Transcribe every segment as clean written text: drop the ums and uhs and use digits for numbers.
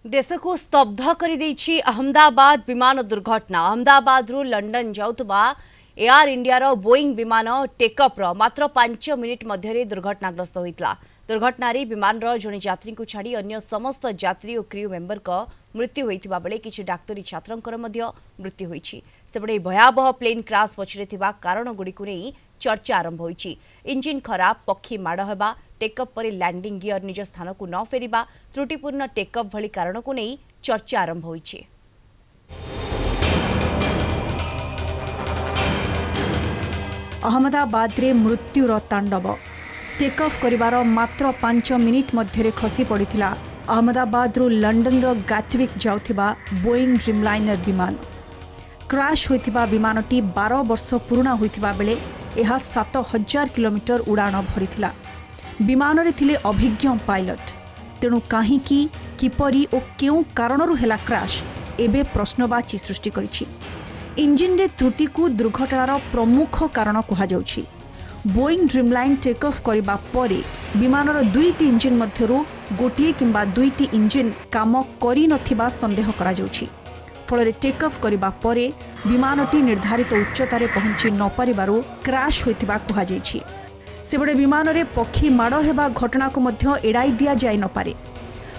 देश को स्तब्ध कर देछि अहमदाबाद विमान दुर्घटना। अहमदाबाद रु लंडन जाउतबा एयर इंडिया रो बोइंग विमान टेकअप रो मात्र 5 मिनिट मध्य दुर्घटनाग्रस्त होइतला। दुर्घटनारे विमान रो जने यात्री को छाड़ी अन्य समस्त यात्री और क्रू मेंबर को मृत्यु होइतिबा बेले किछि डाक्टरी छात्रंकर मध्य मृत्यु होइछि। सेबडे भयावह प्लेन क्राश पछरे थिबा कारण गुडी को नै चर्चा आरंभ होइछि। इंजिन खराब, पक्षी माड़ हेबा, टेकअप पर लैंडिंग गियर निज स्थान को न फेरिबा, त्रुटिपूर्ण टेकअप भली कारण को नै चर्चा आरंभ होइछि। अहमदाबाद रे मृत्युर तांडव। टेकअफ करिवार मात्र 5 मिनिट मध्य खसी पड़िथिला अहमदाबाद रु लंडन रो गैटविक जाउथिबा बोइंग ड्रीमलाइनर विमान। क्राश होइथिबा विमानटी 12 वर्ष पुराना होइथिबा बेले एहा 7000 किलोमीटर उड़ान भरिथिला। विमान रे थिले अभिज्ञ पायलट। तेणु काहींकी किपरि ओ केउ कारणरु हेला क्राश एबे प्रश्नवाची सृष्टि करिछि। इंजिन रे त्रुटि को दुर्घटनार प्रमुख कारण कहा जाउछि। बोइंग ड्रीमलाइन टेकअफ करिबा परे विमानर दुईटी इंजिन मध्यरु गोटिए किंबा दुईटी इंजिन काम करि नथिबा संदेह करा जाउछि। फଳରେ टेकअफ करिबा परे विमानटी निर्धारित उच्चतारे पहुंची न पारिबारु क्राश होइतिबा कहा जाइछि। सेबडे विमान रे पक्षी माड़ हेबा घटना को मध्य एड़ाई दिया जाय न पारे।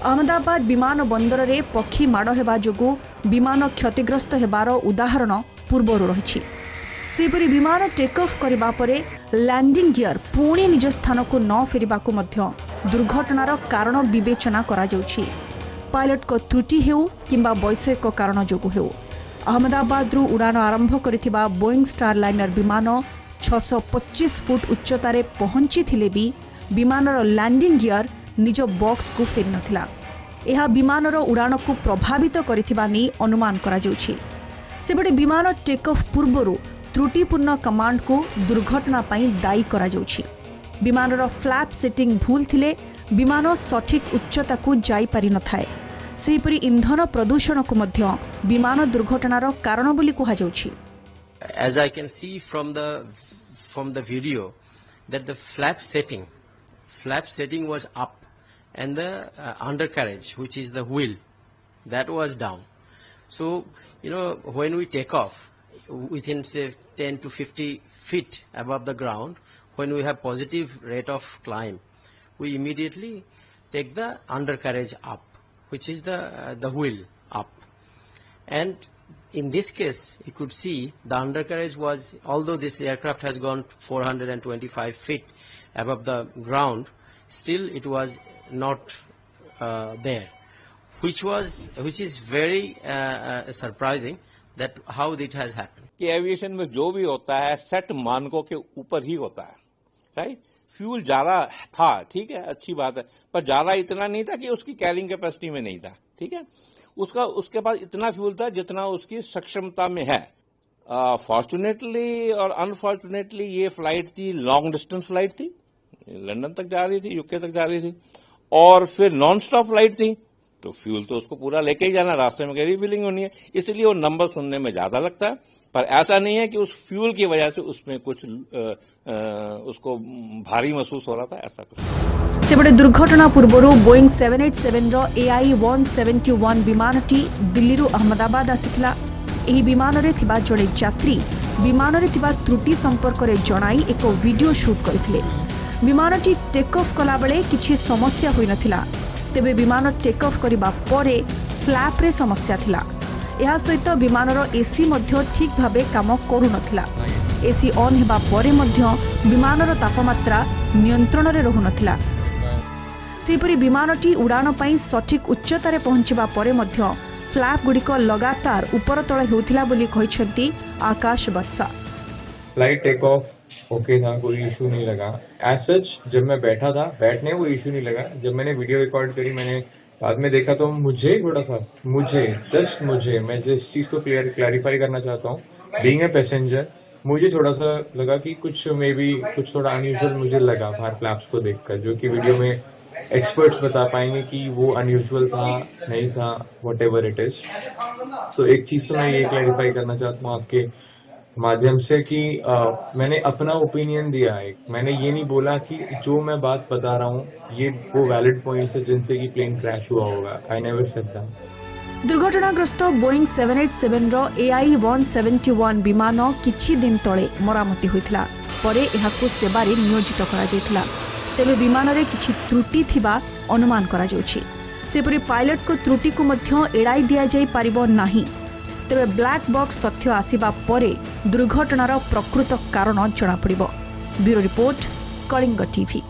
अहमदाबाद विमान बंदर रे पक्षी माड़ हेबा जोगु विमान क्षतिग्रस्त हेबार उदाहरण पूर्वरु रहिछि। सेपरि विमान टेकअफ करिबा परे लैंडिंग गियर पुणी निज स्थान को न फेरिबा को मध्य दुर्घटनार कारण विवेचना करा जाउछि। पायलट को त्रुटि हेउ किंबा वैषयिक कारण जोगु हेउ अहमदाबाद रु उड़ान आरंभ करिथिबा बोइंग स्टारलाइनर विमान 625 फुट उच्चतारे पहुंची थिले भी विमानर लैंडिंग गियर निज बॉक्स को फेरि नथिला। एहा विमानर उड़ान को प्रभावित करिथिबा नै अनुमान करा जाउछि। सेबडे विमान टेकअफ पूर्वरु त्रुटिपूर्ण कमांड को दुर्घटना पई दायी करा जाउछि। विमानर फ्लैप सेटिंग भूल थिले विमान सठिक उच्चता को जाई पारि न थाए। सेपरि इंधन प्रदूषण को मध्य विमान दुर्घटनार कारण बोली कहा जाउछि। As I can see from the video that the flap setting was up and the undercarriage, which is the wheel, that was down. So when we take off within say 10 to 50 feet above the ground, when we have positive rate of climb, we immediately take the undercarriage up, which is the wheel up. And in this case, you could see the undercarriage was, although this aircraft has gone 425 feet above the ground, still it was not there, which is very surprising that how it has happened. कि aviation में जो भी होता है set मानकों के ऊपर ही होता है, राइट। फ्यूल ज्यादा था, ठीक है, अच्छी बात है, पर ज्यादा इतना नहीं था कि उसकी कैरिंग कैपेसिटी में नहीं था, ठीक है। उसके पास इतना फ्यूल था जितना उसकी सक्षमता में है। फॉर्चुनेटली और अनफॉर्चुनेटली ये फ्लाइट थी, लॉन्ग डिस्टेंस फ्लाइट थी, लंदन तक जा रही थी, यूके तक जा रही थी, और फिर नॉन स्टॉप फ्लाइट थी, तो फ्यूल तो उसको पूरा लेके ही जाना, रास्ते में रिफिलिंग होनी है, इसलिए वो नंबर सुनने में ज्यादा लगता है। पर ऐसा नहीं है कि उस फ्यूल की वजह से उसमें कुछ उसको भारी महसूस हो रहा था, ऐसा कुछ। सेबडे दुर्घटना पूर्वरु बोइंग 787 रो AI-171 विमानटी दिल्ली रु अहमदाबाद आसिथिला। एही विमान रे थिबा जड़े यात्री विमान रे थिबा त्रुटि संपर्क रे जणाई एक वीडियो शूट करथिले। विमानटी टेक ऑफ कला बेले किछि समस्या होई नथिला, तेबे विमान टेक ऑफ करिबा परे फ्लैप रे समस्या थिला। एहा सहित विमानर एसी मध्य ठीक भाबे काम करू नथिला। एसी ऑन हेबा परे मध्य विमानर तापमात्रा नियंत्रण रे रहु नथिला। सेपरि विमानटी उड़ान पई सठिक उच्चतारे पहुंचबा परे मध्य फ्लैप गुडिक लगातार ऊपर तळ हेउथिला बोली कहिसंती आकाश Bhatsa. Flight take off okay था, कोई इशू नहीं लगा। एज सच जब मैं बैठा था, बैठने वो इशू नहीं लगा। जब मैंने वीडियो रिकॉर्ड करी, मैंने बाद में देखा तो मैं जिस चीज को क्लैरिफाई करना चाहता हूँ, बीइंग ए पैसेंजर, मुझे थोड़ा सा लगा कि कुछ थोड़ा अनयूजुअल मुझे लगा बाहर फ्लैप्स को देखकर, जो कि वीडियो में एक्सपर्ट्स बता पाएंगे कि वो अनयूजुअल था नहीं था, व्हाटएवर इट इज। तो एक चीज तो मैं ये क्लैरिफाई करना चाहता हूँ आपके माध्यम से कि मैंने अपना ओपिनियन दिया है। मैंने ये नहीं बोला कि जो मैं बात बता रहा हूँ ये वो वैलिड पॉइंट्स है जिनसे कि प्लेन क्रैश हुआ होगा। I never said that. दुर्घटनाग्रस्त बोइंग 787 रो AI 171 विमान किछि दिन तले मरामती होइथिला परे एहाकु सेबारे नियोजित करा जायथिला। तेबे विमान रे किछि त्रुटि थिबा अनुमान करा जाउछि। सेपरि पायलट को त्रुटि को मध्य एड़ाई दिया जाय पारिबो नाही। तेबे ब्लैक बॉक्स तथ्य आसिबा परे दुर्घटनार प्रकृत कारण जଣା पड़िबो। Bureau report, Kalinga TV.